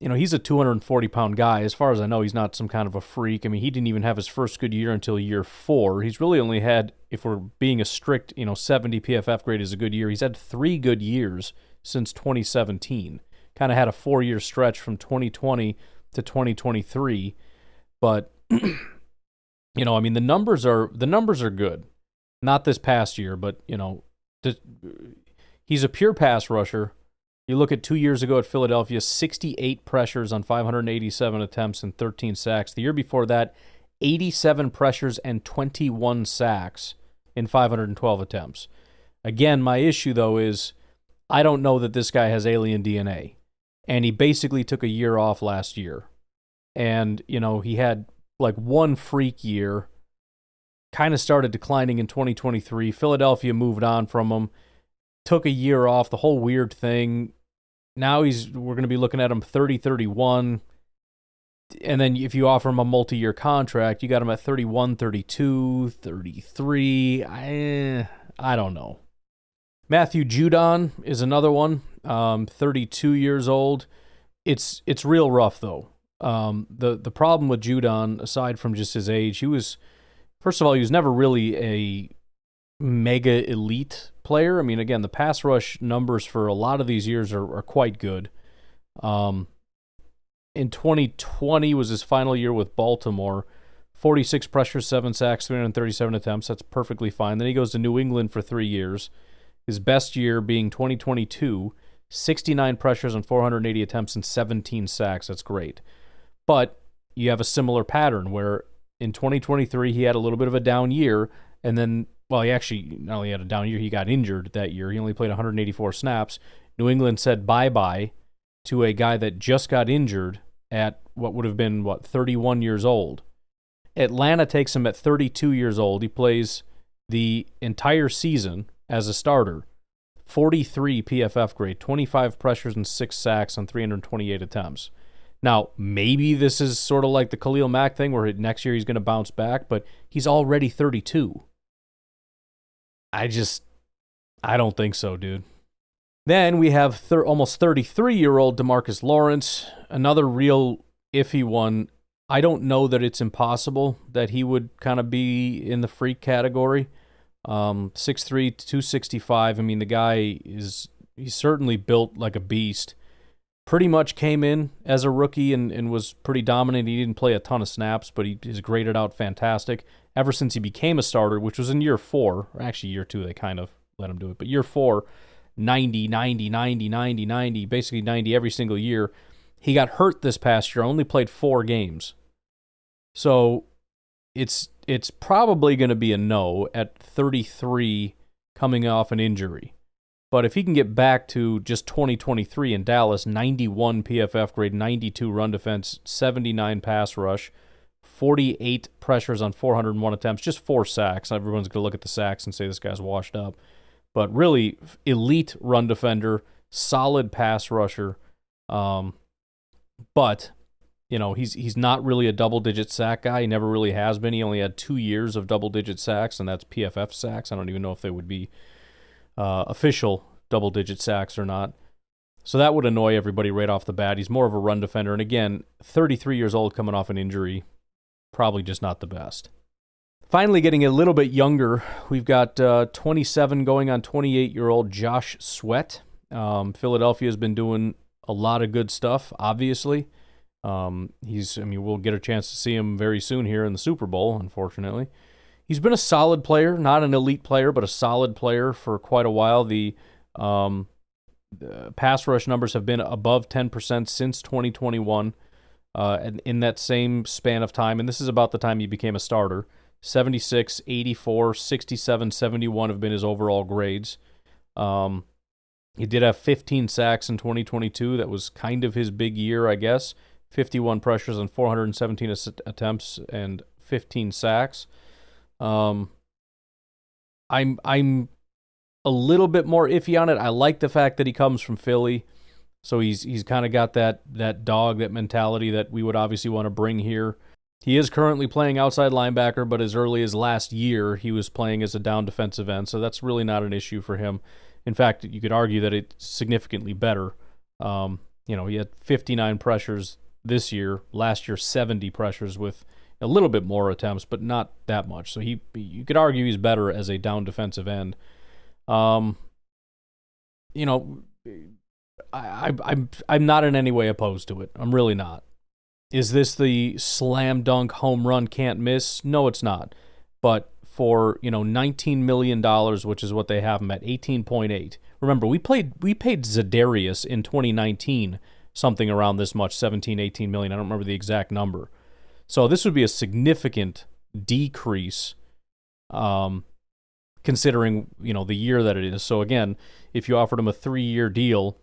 he's a 240-pound guy. As far as I know, he's not some kind of a freak. I mean, he didn't even have his first good year until year 4. He's really only had, if we're being a strict, 70 PFF grade is a good year, he's had 3 good years since 2017. Kind of had a 4-year stretch from 2020 to 2023. But, the numbers are good. Not this past year, but, He's a pure pass rusher. You look at 2 years ago at Philadelphia, 68 pressures on 587 attempts and 13 sacks. The year before that, 87 pressures and 21 sacks in 512 attempts. Again, my issue, though, is I don't know that this guy has alien DNA. And he basically took a year off last year. And, he had like one freak year, kind of started declining in 2023. Philadelphia moved on from him, took a year off, the whole weird thing. Now we're going to be looking at him 30-31. And then if you offer him a multi-year contract, you got him at 31, 32, 33. I don't know. Matthew Judon is another one, 32 years old. It's real rough, though. The problem with Judon, aside from just his age, first of all, he was never really a mega elite player. I mean, again, the pass rush numbers for a lot of these years are quite good. In 2020 was his final year with Baltimore. 46 pressures, 7 sacks, 337 attempts. That's perfectly fine. Then he goes to New England for 3 years. His best year being 2022, 69 pressures on 480 attempts and 17 sacks. That's great. But you have a similar pattern where in 2023 he had a little bit of a down year, and then, well, he actually not only had a down year, he got injured that year. He only played 184 snaps. New England said bye-bye to a guy that just got injured at what would have been, 31 years old. Atlanta takes him at 32 years old. He plays the entire season as a starter. 43 PFF grade, 25 pressures and 6 sacks on 328 attempts. Now, maybe this is sort of like the Khalil Mack thing where next year he's going to bounce back, but he's already 32. I don't think so, dude. Then we have almost 33-year-old DeMarcus Lawrence, another real iffy one. I don't know that it's impossible that he would kind of be in the freak category. 6'3", 265. I mean, the guy he's certainly built like a beast. Pretty much came in as a rookie and was pretty dominant. He didn't play a ton of snaps, but he's graded out fantastic. Ever since he became a starter, which was in year 4, or actually year 2, they kind of let him do it. But year 4, 90, 90, 90, 90, 90, basically 90 every single year. He got hurt this past year, only played 4 games. So it's probably going to be a no at 33 coming off an injury. But if he can get back to just 2023 in Dallas, 91 PFF grade, 92 run defense, 79 pass rush, 48 pressures on 401 attempts, just 4 sacks. Everyone's going to look at the sacks and say this guy's washed up. But really, elite run defender, solid pass rusher. But, he's not really a double-digit sack guy. He never really has been. He only had 2 years of double-digit sacks, and that's PFF sacks. I don't even know if they would be official double-digit sacks or not. So that would annoy everybody right off the bat. He's more of a run defender. And again, 33 years old coming off an injury, probably just not the best. Finally getting a little bit younger, we've got 27 going on 28-year-old Josh Sweat. Philadelphia has been doing a lot of good stuff, obviously. We'll get a chance to see him very soon here in the Super Bowl, unfortunately. He's been a solid player, not an elite player, but a solid player for quite a while. The pass rush numbers have been above 10% since 2021, and in that same span of time, and this is about the time he became a starter. 76, 84, 67, 71 have been his overall grades. He did have 15 sacks in 2022. That was kind of his big year, I guess. 51 pressures on 417 attempts and 15 sacks. I'm a little bit more iffy on it. I like the fact that he comes from Philly, so he's kind of got that dog, that mentality that we would obviously want to bring here. He is currently playing outside linebacker, but as early as last year, he was playing as a down defensive end, so that's really not an issue for him. In fact, you could argue that it's significantly better. He had 59 pressures this year. Last year, 70 pressures with a little bit more attempts, but not that much. So you could argue he's better as a down defensive end. I'm not in any way opposed to it. I'm really not. Is this the slam dunk home run can't miss? No, it's not. But for $19 million, which is what they have him at, 18.8, remember, we paid Za'Darius in 2019 something around this much, 17, 18 million. I don't remember the exact number. So this would be a significant decrease, considering, the year that it is. So again, if you offered him a 3-year deal,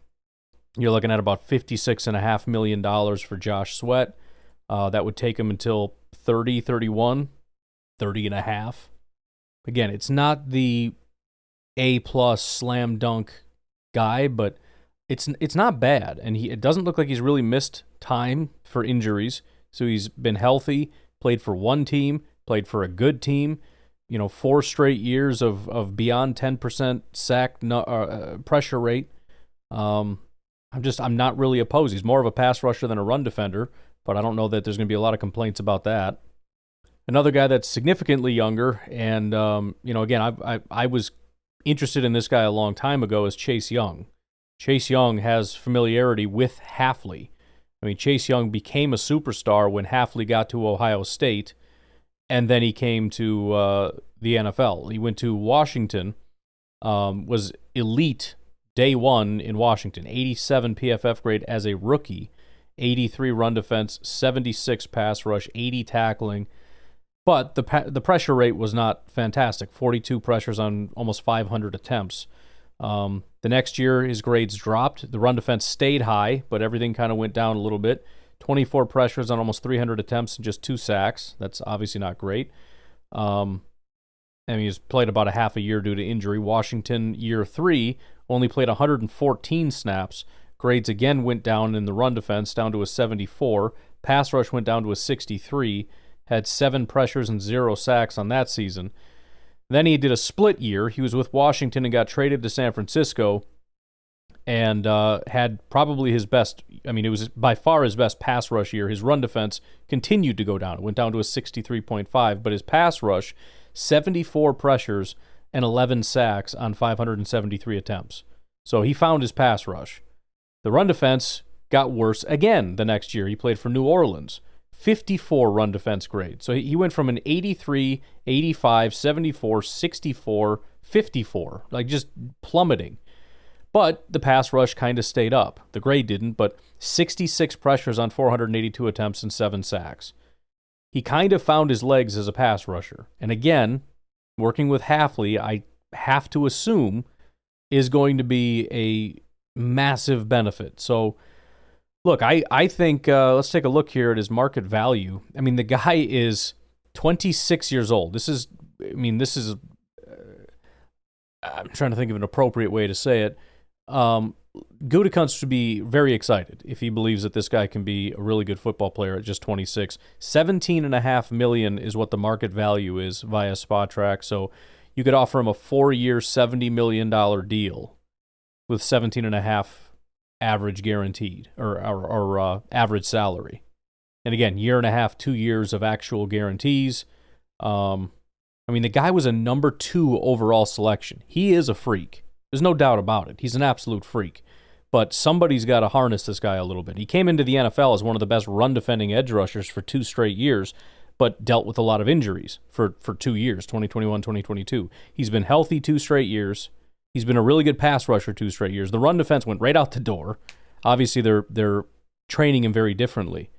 you're looking at about $56.5 million for Josh Sweat. That would take him until 30, 31, 30 and a half. Again, it's not the A+ slam dunk guy, but it's not bad. And it doesn't look like he's really missed time for injuries. So he's been healthy, played for one team, played for a good team. 4 straight years of beyond 10% sack pressure rate. I'm not really opposed. He's more of a pass rusher than a run defender, but I don't know that there's going to be a lot of complaints about that. Another guy that's significantly younger, and again, I was interested in this guy a long time ago, is Chase Young. Chase Young has familiarity with Hafley. I mean, Chase Young became a superstar when Hafley got to Ohio State, and then he came to the NFL. He went to Washington, was elite day one in Washington, 87 PFF grade as a rookie, 83 run defense, 76 pass rush, 80 tackling. But the pressure rate was not fantastic, 42 pressures on almost 500 attempts. The next year, his grades dropped. The run defense stayed high, but everything kind of went down a little bit. 24 pressures on almost 300 attempts and just 2 sacks. That's obviously not great. He's played about a half a year due to injury. Washington, year 3, only played 114 snaps. Grades again went down in the run defense, down to a 74. Pass rush went down to a 63. Had 7 pressures and 0 sacks on that season. Then he did a split year. He was with Washington and got traded to San Francisco and had probably his best, it was by far his best pass rush year. His run defense continued to go down. It went down to a 63.5, but his pass rush, 74 pressures and 11 sacks on 573 attempts. So he found his pass rush. The run defense got worse again the next year. He played for New Orleans. 54 run defense grade. So he went from an 83, 85, 74, 64, 54, like just plummeting. But the pass rush kind of stayed up. The grade didn't, but 66 pressures on 482 attempts and 7 sacks. He kind of found his legs as a pass rusher. And again, working with Hafley, I have to assume is going to be a massive benefit. So look, I think, let's take a look here at his market value. I mean, the guy is 26 years old. I'm trying to think of an appropriate way to say it. Gutekunst would be very excited if he believes that this guy can be a really good football player at just 26. $17.5 million is what the market value is via Spotrac. So you could offer him a 4-year, $70 million deal with 17.5 average guaranteed or average salary. And again, 1.5 2 years of actual guarantees. The guy was a number 2 overall selection. He is a freak. There's no doubt about it. He's an absolute freak. But somebody's got to harness this guy a little bit. He came into the NFL as one of the best run-defending edge rushers for 2 straight years, but dealt with a lot of injuries for 2 years, 2021, 2022. He's been healthy 2 straight years. He's been a really good pass rusher 2 straight years. The run defense went right out the door. Obviously, they're training him very differently.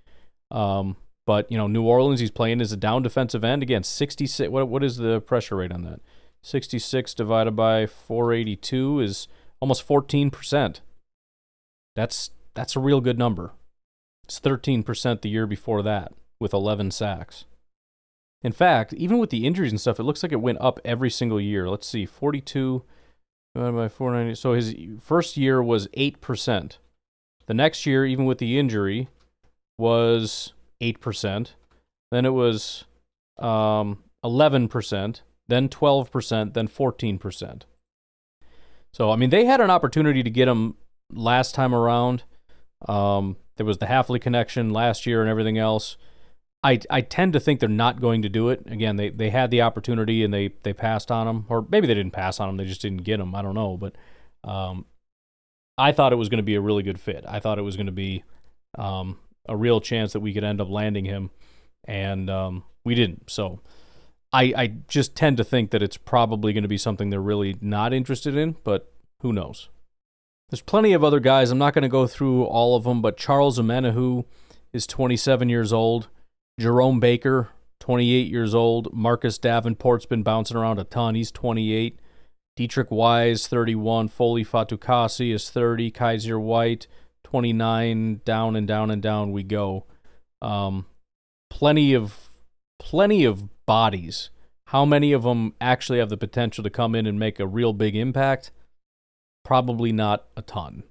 But New Orleans, he's playing as a down defensive end. Again, 66. What is the pressure rate on that? 66 divided by 482 is almost 14%. That's a real good number. It's 13% the year before that with 11 sacks. In fact, even with the injuries and stuff, it looks like it went up every single year. Let's see, 42 divided by 490. So his first year was 8%. The next year, even with the injury, was 8%. Then it was 11%. Then 12%, then 14%. So, they had an opportunity to get him last time around. There was the Hafley connection last year and everything else. I tend to think they're not going to do it. Again, they had the opportunity and they passed on him. Or maybe they didn't pass on him, they just didn't get him. I don't know. But I thought it was going to be a really good fit. I thought it was going to be a real chance that we could end up landing him. And we didn't. So I just tend to think that it's probably going to be something they're really not interested in, but Who knows? There's plenty of other guys. I'm not going to go through all of them, but Charles Omenihu is 27 years old. Jerome Baker, 28 years old. Marcus Davenport's been bouncing around a ton. He's 28. Dietrich Wise, 31. Foley Fatukasi is 30. Kaiser White, 29. Down and down and down we go. Plenty of bodies. How many of them actually have the potential to come in and make a real big impact? Probably not a ton.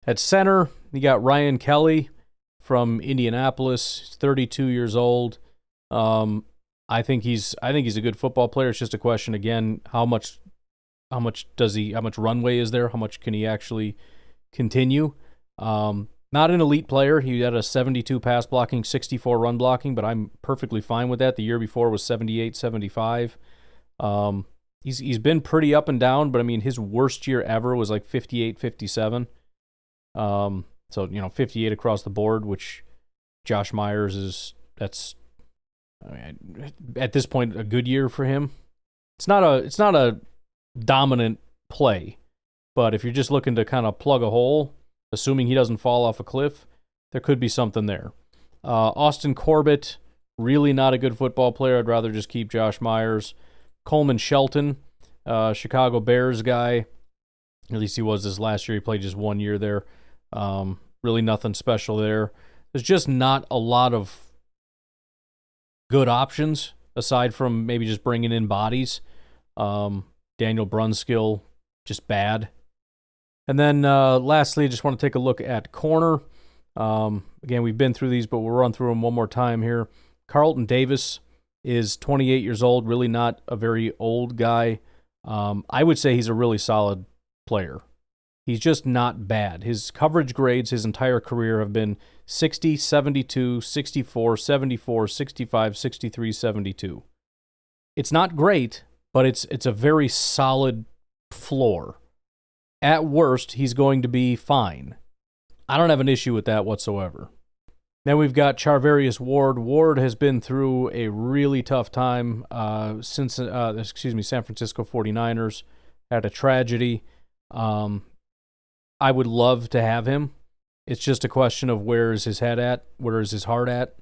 At center, you got Ryan Kelly from Indianapolis. He's 32 years old. I think he's a good football player. It's just a question again, how much runway is there? How much can he actually continue? Not an elite player. He had a 72 pass blocking, 64 run blocking, but I'm perfectly fine with that. The year before was 78, 75. He's been pretty up and down, but I mean, his worst year ever was like 58, 57. So, 58 across the board, which Josh Myers at this point, a good year for him. It's not a dominant play, but if you're just looking to kind of plug a hole, assuming he doesn't fall off a cliff, there could be something there. Austin Corbett, really not a good football player. I'd rather just keep Josh Myers. Coleman Shelton, Chicago Bears guy. At least he was this last year. He played just 1 year there. Really nothing special there. There's just not a lot of good options aside from maybe just bringing in bodies. Daniel Brunskill, just bad. And then lastly, I just want to take a look at corner. Again, we've been through these, but we'll run through them one more time here. Carlton Davis is 28 years old, really not a very old guy. I would say he's a really solid player. He's just not bad. His coverage grades his entire career have been 60, 72, 64, 74, 65, 63, 72. It's not great, but it's a very solid floor. At worst, he's going to be fine. I don't have an issue with that whatsoever. Then we've got Charvarius Ward. Ward has been through a really tough time since San Francisco 49ers had a tragedy. I would love to have him. It's just a question of where is his head at, where is his heart at.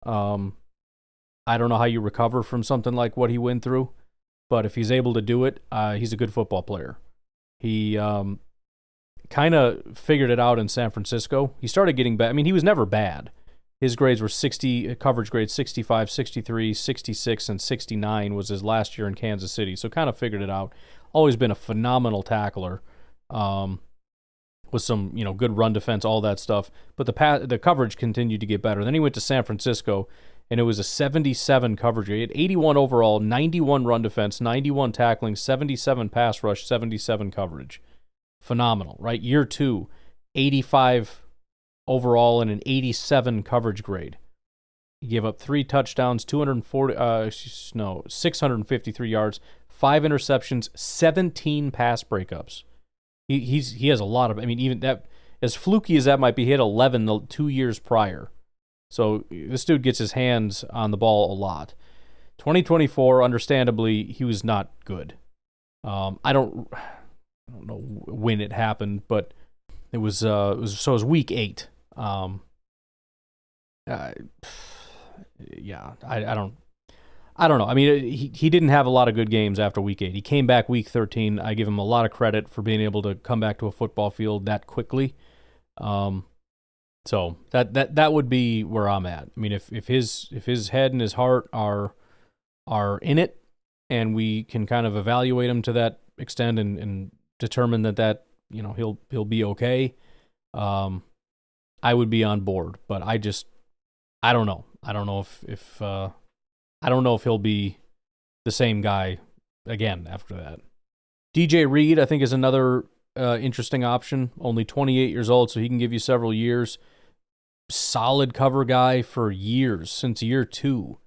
I don't know how you recover from something like what he went through, but if he's able to do it, he's a good football player. He kind of figured it out in San Francisco. He started getting bad. I mean, he was never bad. His grades were 60, coverage grades 65, 63, 66, and 69 was his last year in Kansas City. So kind of figured it out. Always been a phenomenal tackler. With some, good run defense, all that stuff. But the coverage continued to get better. Then he went to San Francisco, and it was a 77 coverage. He had 81 overall, 91 run defense, 91 tackling, 77 pass rush, 77 coverage. Phenomenal, right? Year 2, 85 overall and an 87 coverage grade. He gave up 3 touchdowns, 653 yards, 5 interceptions, 17 pass breakups. He has a lot of, even that, as fluky as that might be, he had 11 the 2 years prior. So this dude gets his hands on the ball a lot. 2024, understandably, he was not good. I don't know when it happened, but it was week 8. I don't know. He didn't have a lot of good games after week 8. He came back week 13. I give him a lot of credit for being able to come back to a football field that quickly. So that would be where I'm at. If his head and his heart are in it, and we can kind of evaluate him to that extent and determine that he'll be okay, I would be on board. But I don't know. I don't know if I don't know if he'll be the same guy again after that. DJ Reed, I think, is another interesting option. Only 28 years old, so he can give you several years. Solid cover guy for years, since year 2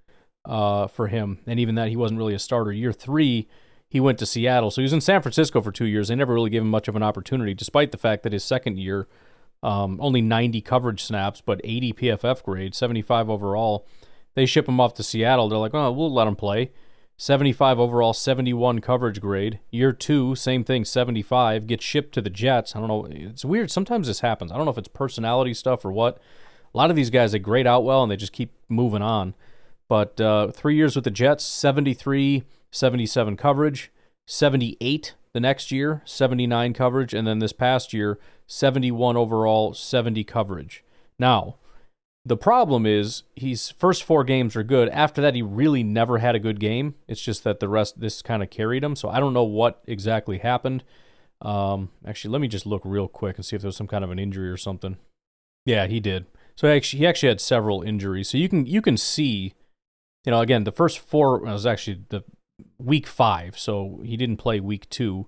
for him. And even that, he wasn't really a starter. Year 3, he went to Seattle. So he was in San Francisco for 2 years. They never really gave him much of an opportunity, despite the fact that his second year, only 90 coverage snaps, but 80 PFF grade, 75 overall. They ship him off to Seattle. They're like, oh, we'll let him play. 75 overall, 71 coverage grade. Year 2, same thing, 75. Gets shipped to the Jets. I don't know. It's weird. Sometimes this happens. I don't know if it's personality stuff or what. A lot of these guys, they grade out well, and they just keep moving on. But 3 years with the Jets, 73, 77 coverage. 78 the next year, 79 coverage. And then this past year, 71 overall, 70 coverage. Now, the problem is his first 4 games are good. After that, he really never had a good game. It's just that the rest, this kind of carried him. So I don't know what exactly happened. Actually, let me just look real quick and see if there was some kind of an injury or something. Yeah, he did. So he actually had several injuries. So you can see, again, the first 4 was actually the week 5. So he didn't play week 2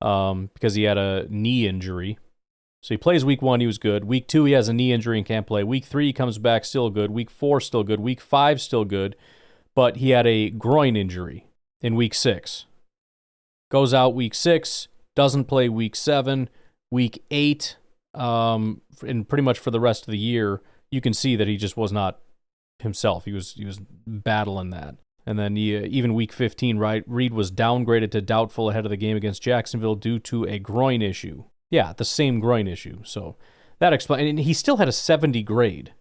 because he had a knee injury. So he plays week 1, he was good. Week 2, he has a knee injury and can't play. Week 3, he comes back, still good. Week 4, still good. Week 5, still good. But he had a groin injury in week 6. Goes out week 6, doesn't play week 7. Week 8, and pretty much for the rest of the year, you can see that he just was not himself. He was battling that. And then even week 15, right, Reed was downgraded to doubtful ahead of the game against Jacksonville due to a groin issue. Yeah, the same groin issue. So that explains. And he still had a 70 grade.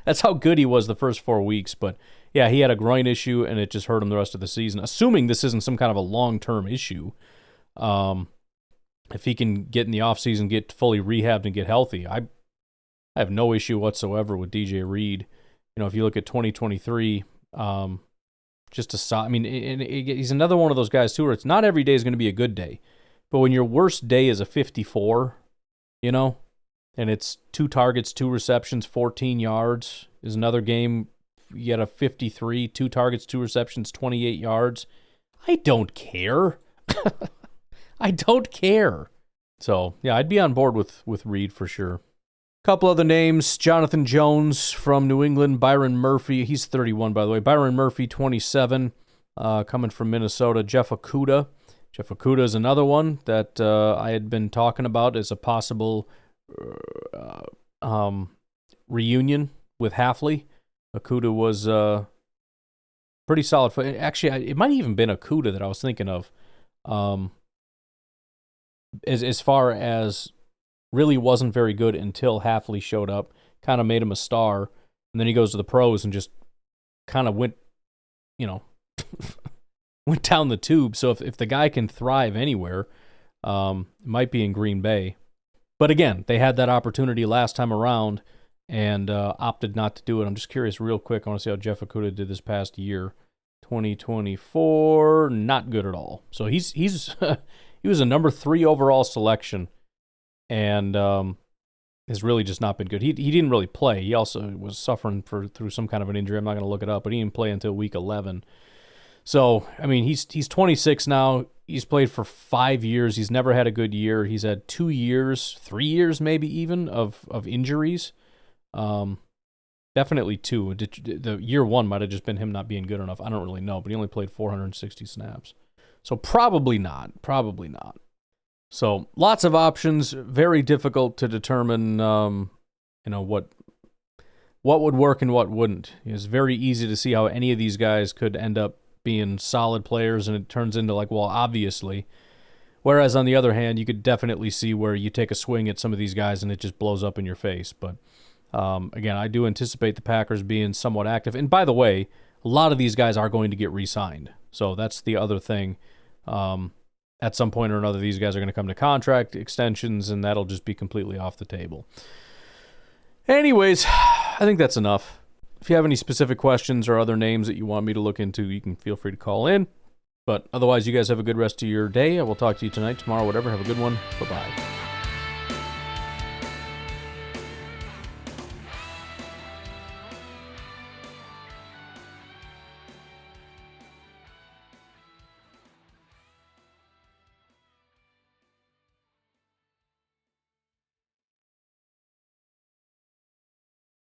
That's how good he was the first 4 weeks. But yeah, he had a groin issue, and it just hurt him the rest of the season. Assuming this isn't some kind of a long-term issue, if he can get in the offseason, get fully rehabbed, and get healthy, I have no issue whatsoever with DJ Reed. If you look at 2023, he's another one of those guys too, where it's not every day is going to be a good day. But when your worst day is a 54, and it's 2 targets, 2 receptions, 14 yards, is another game, you get a 53, 2 targets, 2 receptions, 28 yards. I don't care. I don't care. So, yeah, I'd be on board with Reed for sure. Couple other names, Jonathan Jones from New England, Byron Murphy, he's 31 by the way, Byron Murphy, 27, coming from Minnesota, Jeff Okudah. Jeff Okudah is another one that I had been talking about as a possible reunion with Hafley. Okudah was pretty solid. Actually, it might have even been Okudah that I was thinking of. As far as really wasn't very good until Hafley showed up, kind of made him a star, and then he goes to the pros and just kind of went down the tube. So if the guy can thrive anywhere, it might be in Green Bay. But again, they had that opportunity last time around and opted not to do it. I'm just curious real quick. I want to see how Jeff Okudah did this past year. 2024, not good at all. So he's he was a number 3 overall selection and has really just not been good. He didn't really play. He also was suffering through some kind of an injury. I'm not going to look it up, but he didn't play until week 11. So, he's 26 now. He's played for 5 years. He's never had a good year. He's had 2 years, 3 years maybe even, of injuries. Definitely 2. The year 1 might have just been him not being good enough. I don't really know, but he only played 460 snaps. So probably not. So lots of options. Very difficult to determine, what would work and what wouldn't. It's very easy to see how any of these guys could end up being solid players, and it turns into obviously. Whereas on the other hand, you could definitely see where you take a swing at some of these guys and it just blows up in your face. But again, I do anticipate the Packers being somewhat active. And by the way, a lot of these guys are going to get re-signed. So that's the other thing. At some point or another, these guys are going to come to contract extensions, and that'll just be completely off the table. Anyways, I think that's enough. If you have any specific questions or other names that you want me to look into, you can feel free to call in. But otherwise, you guys have a good rest of your day. I will talk to you tonight, tomorrow, whatever. Have a good one. Bye-bye.